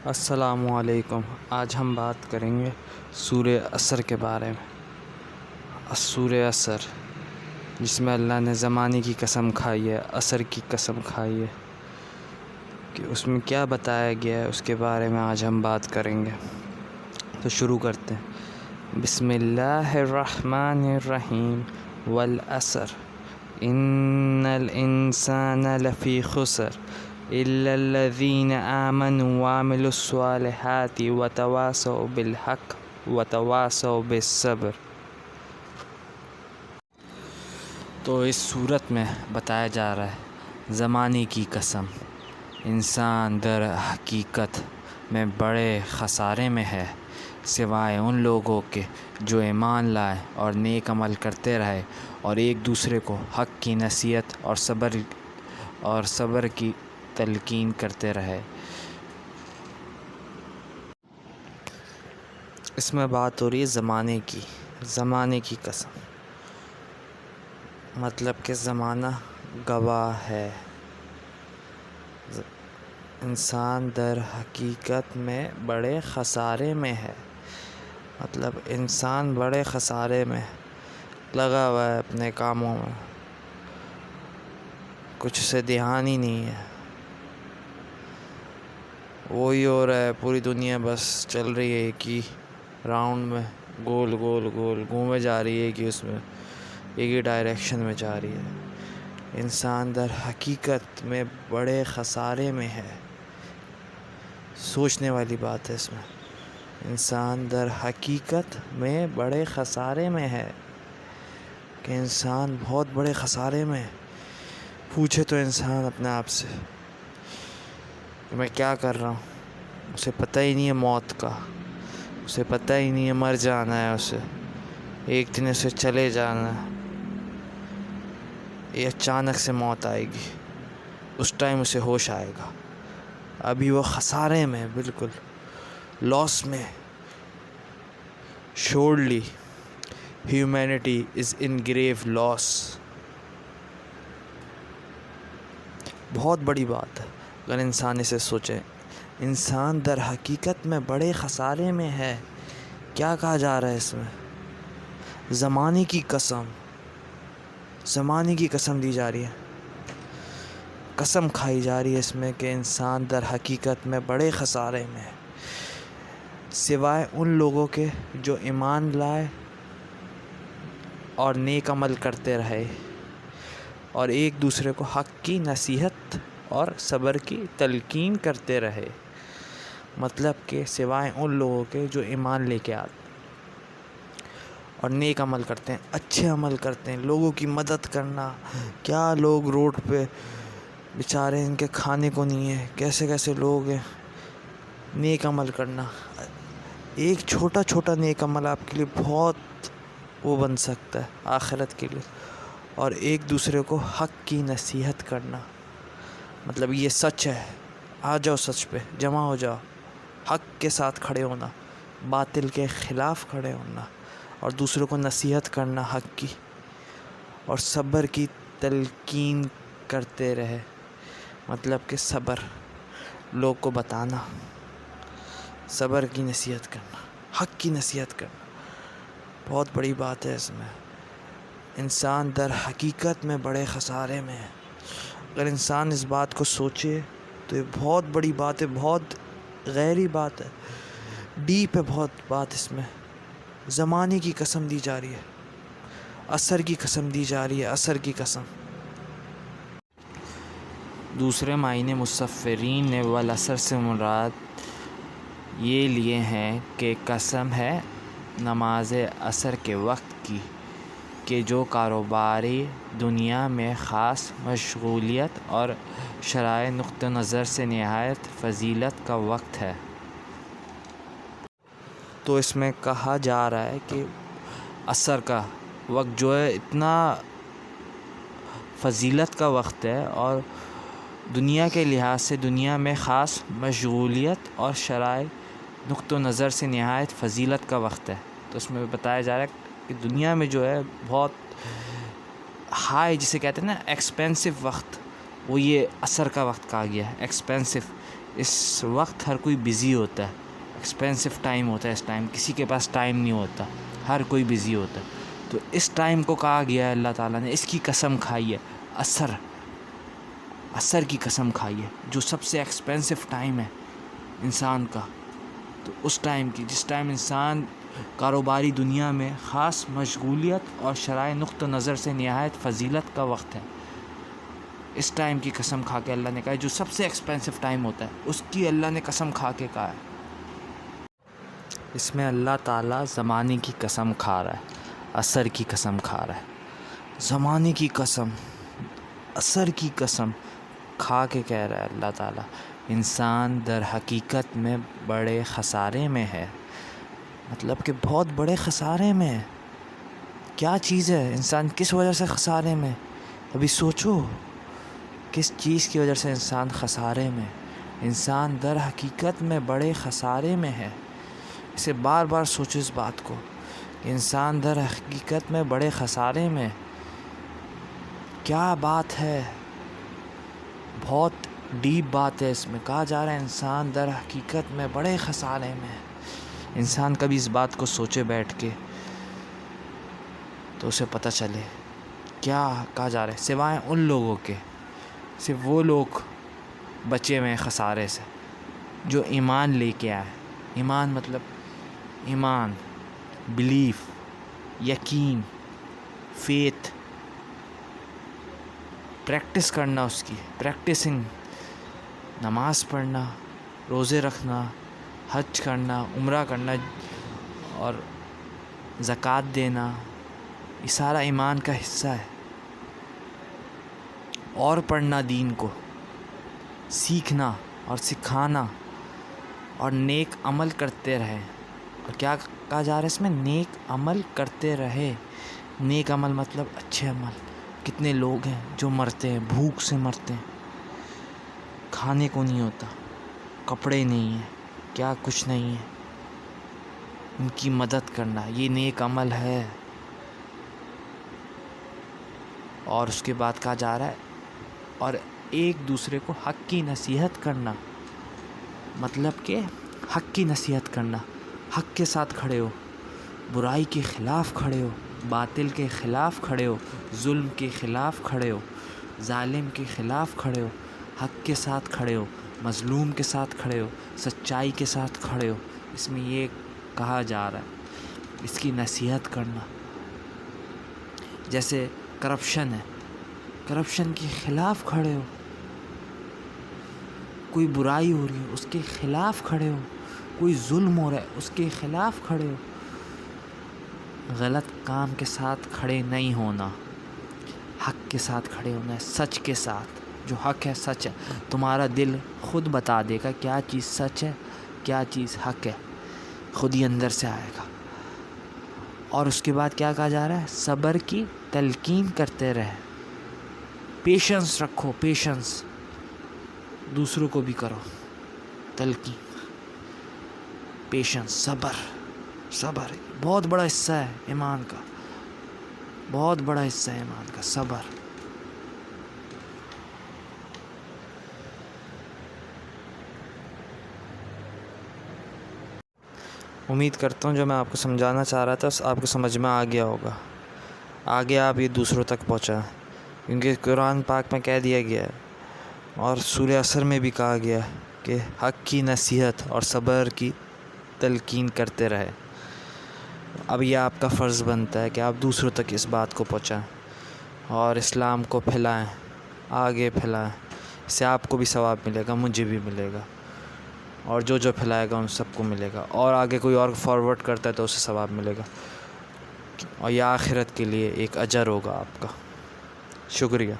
السلام علیکم۔ آج ہم بات کریں گے سورہ عصر کے بارے میں۔ سورہ عصر، جس میں اللہ نے زمانے کی قسم کھائی ہے، عصر کی قسم کھائی ہے، کہ اس میں کیا بتایا گیا ہے، اس کے بارے میں آج ہم بات کریں گے۔ تو شروع کرتے ہیں۔ بسم اللہ الرحمن الرحیم۔ والعصر ان الانسان لفی خسر الا الذین آمنوا وعملوا الصالحات وتواصوا بالحق وتواصوا بالصبر۔ تو اس صورت میں بتایا جا رہا ہے زمانے کی قسم، انسان در حقیقت میں بڑے خسارے میں ہے، سوائے ان لوگوں کے جو ایمان لائے اور نیک عمل کرتے رہے اور ایک دوسرے کو حق کی نصیحت اور صبر کی تلقین کرتے رہے۔ اس میں بات ہو رہی ہے زمانے کی قسم، مطلب کہ زمانہ گواہ ہے۔ انسان در حقیقت میں بڑے خسارے میں ہے، مطلب انسان بڑے خسارے میں لگا ہوا ہے اپنے کاموں میں، کچھ اسے دھیان ہی نہیں ہے۔ وہی ہو رہا ہے، پوری دنیا بس چل رہی ہے ایک ہی راؤنڈ میں، گول گول گول گھومے جا رہی ہے کہ اس میں ایک ہی ڈائریکشن میں جا رہی ہے۔ انسان در حقیقت میں بڑے خسارے میں ہے۔ سوچنے والی بات ہے اس میں، انسان در حقیقت میں بڑے خسارے میں ہے، کہ انسان بہت بڑے خسارے میں ہے۔ پوچھے تو انسان اپنے آپ سے کہ میں کیا کر رہا ہوں، اسے پتہ ہی نہیں ہے موت کا، اسے پتہ ہی نہیں ہے مر جانا ہے، اسے ایک دن اسے چلے جانا ہے، یہ اچانک سے موت آئے گی، اس ٹائم اسے ہوش آئے گا۔ ابھی وہ خسارے میں، بالکل لاس میں۔ surely humanity is in grave loss۔ بہت بڑی بات ہے اگر انسان اسے سوچے، انسان در حقیقت میں بڑے خسارے میں ہے۔ کیا کہا جا رہا ہے اس میں؟ زمانے کی قسم دی جا رہی ہے، قسم کھائی جا رہی ہے اس میں کہ انسان در حقیقت میں بڑے خسارے میں ہے، سوائے ان لوگوں کے جو ایمان لائے اور نیک عمل کرتے رہے اور ایک دوسرے کو حق کی نصیحت اور صبر کی تلقین کرتے رہے۔ مطلب کہ سوائے ان لوگوں کے جو ایمان لے کے آتے اور نیک عمل کرتے ہیں، اچھے عمل کرتے ہیں، لوگوں کی مدد کرنا۔ کیا لوگ روڈ پہ بیچارے، ان کے کھانے کو نہیں ہے، کیسے کیسے لوگ ہیں۔ نیک عمل کرنا، ایک چھوٹا نیک عمل آپ کے لیے بہت وہ بن سکتا ہے آخرت کے لیے۔ اور ایک دوسرے کو حق کی نصیحت کرنا، مطلب یہ سچ ہے، آ جاؤ سچ پہ، جمع ہو جاؤ، حق کے ساتھ کھڑے ہونا، باطل کے خلاف کھڑے ہونا، اور دوسروں کو نصیحت کرنا حق کی، اور صبر کی تلقین کرتے رہے، مطلب کہ صبر لوگ کو بتانا، صبر کی نصیحت کرنا، حق کی نصیحت کرنا، بہت بڑی بات ہے اس میں۔ انسان در حقیقت میں بڑے خسارے میں ہے۔ اگر انسان اس بات کو سوچے تو یہ بہت بڑی بات ہے، بہت گہری بات ہے، ڈیپ ہے بہت بات اس میں۔ زمانے کی قسم دی جا رہی ہے، عصر کی قسم دی جا رہی ہے، عصر کی قسم۔ دوسرے معنی مصفرین نے والعصر سے مراد یہ لیے ہیں کہ قسم ہے نماز عصر کے وقت کی، کہ جو کاروباری دنیا میں خاص مشغولیت اور شرعی نقطہ نظر سے نہایت فضیلت کا وقت ہے۔ تو اس میں کہا جا رہا ہے کہ عصر کا وقت جو ہے اتنا فضیلت کا وقت ہے، اور دنیا کے لحاظ سے دنیا میں خاص مشغولیت اور شرعی نقطہ نظر سے نہایت فضیلت کا وقت ہے۔ تو اس میں بتایا جا رہا ہے کہ دنیا میں جو ہے بہت ہائی، جسے کہتے ہیں نا ایکسپینسو وقت، وہ یہ عصر کا وقت کہا گیا ہے۔ ایکسپینسو اس وقت ہر کوئی بزی ہوتا ہے، ایکسپینسو ٹائم ہوتا ہے اس ٹائم، کسی کے پاس ٹائم نہیں ہوتا، ہر کوئی بزی ہوتا ہے. تو اس ٹائم کو کہا گیا ہے، اللہ تعالیٰ نے اس کی قسم کھائی ہے، عصر کی قسم کھائی ہے، جو سب سے ایکسپینسو ٹائم ہے انسان کا. تو اس ٹائم کی، جس ٹائم انسان کاروباری دنیا میں خاص مشغولیت اور شرائع نقطہ نظر سے نہایت فضیلت کا وقت ہے، اس ٹائم کی قسم کھا کے اللہ نے کہا ہے، جو سب سے ایکسپینسو ٹائم ہوتا ہے اس کی اللہ نے قسم کھا کے کہا ہے. اس میں اللہ تعالیٰ زمانے کی قسم کھا رہا ہے، عصر کی قسم کھا رہا ہے، زمانے کی قسم، عصر کی قسم کھا کے کہہ رہا ہے اللہ تعالیٰ، انسان در حقیقت میں بڑے خسارے میں ہے. مطلب کہ بہت بڑے خسارے میں ہے. کیا چیز ہے انسان، کس وجہ سے خسارے میں؟ ابھی سوچو کس چیز کی وجہ سے انسان خسارے میں؟ انسان در حقیقت میں بڑے خسارے میں ہے. اسے بار بار سوچو اس بات کو کہ انسان در حقیقت میں بڑے خسارے میں. کیا بات ہے، بہت ڈیپ بات ہے. اس میں کہا جا رہا ہے انسان در حقیقت میں بڑے خسارے میں. انسان کبھی اس بات کو سوچے بیٹھ کے تو اسے پتہ چلے کیا کہا جا رہا ہے. سوائے ان لوگوں کے، صرف وہ لوگ بچے ہوئے ہیں خسارے سے جو ایمان لے کے آئے. ایمان مطلب ایمان، بلیف، یقین، فیتھ، پریکٹس کرنا، اس کی پریکٹسنگ، نماز پڑھنا، روزے رکھنا، حج کرنا، عمرہ کرنا اور زکوٰۃ دینا، یہ سارا ایمان کا حصہ ہے. اور پڑھنا، دین کو سیکھنا اور سکھانا، اور نیک عمل کرتے رہے. اور کیا کہا جا رہا ہے اس میں؟ نیک عمل کرتے رہے. نیک عمل مطلب اچھے عمل. کتنے لوگ ہیں جو مرتے ہیں، بھوک سے مرتے ہیں، کھانے کو نہیں ہوتا، کپڑے نہیں ہیں، کیا کچھ نہیں ہے. ان کی مدد کرنا یہ نیک عمل ہے. اور اس کے بعد کہا جا رہا ہے اور ایک دوسرے کو حق کی نصیحت کرنا. مطلب کہ حق کی نصیحت کرنا، حق کے ساتھ کھڑے ہو، برائی کے خلاف کھڑے ہو، باطل کے خلاف کھڑے ہو، ظلم کے خلاف کھڑے ہو، ظالم کے خلاف کھڑے ہو، حق کے ساتھ کھڑے ہو، مظلوم کے ساتھ کھڑے ہو، سچائی کے ساتھ کھڑے ہو. اس میں یہ کہا جا رہا ہے اس کی نصیحت کرنا. جیسے کرپشن ہے، کرپشن کے خلاف کھڑے ہو. کوئی برائی ہو رہی ہے اس کے خلاف کھڑے ہو، کوئی ظلم ہو رہا ہے اس کے خلاف کھڑے ہو. غلط کام کے ساتھ کھڑے نہیں ہونا، حق کے ساتھ کھڑے ہونا ہے، سچ کے ساتھ. جو حق ہے، سچ ہے. تمہارا دل خود بتا دے گا کیا چیز سچ ہے، کیا چیز حق ہے، خود ہی اندر سے آئے گا. اور اس کے بعد کیا کہا جا رہا ہے؟ صبر کی تلقین کرتے رہے. پیشنس رکھو، پیشنس، دوسروں کو بھی کرو تلقین. پیشنس، صبر. صبر بہت بڑا حصہ ہے ایمان کا، بہت بڑا حصہ ہے ایمان کا، صبر. امید کرتا ہوں جو میں آپ کو سمجھانا چاہ رہا تھا آپ کو سمجھ میں آ گیا ہوگا. آگے آپ یہ دوسروں تک پہنچا، کیونکہ قرآن پاک میں کہہ دیا گیا ہے اور سورہ عصر میں بھی کہا گیا ہے کہ حق کی نصیحت اور صبر کی تلقین کرتے رہے. اب یہ آپ کا فرض بنتا ہے کہ آپ دوسروں تک اس بات کو پہنچائیں اور اسلام کو پھیلائیں، آگے پھیلائیں. اس سے آپ کو بھی ثواب ملے گا، مجھے بھی ملے گا، اور جو پھیلائے گا ان سب کو ملے گا. اور آگے کوئی اور فارورڈ کرتا ہے تو اسے ثواب ملے گا، اور یہ آخرت کے لیے ایک اجر ہوگا آپ کا. شکریہ.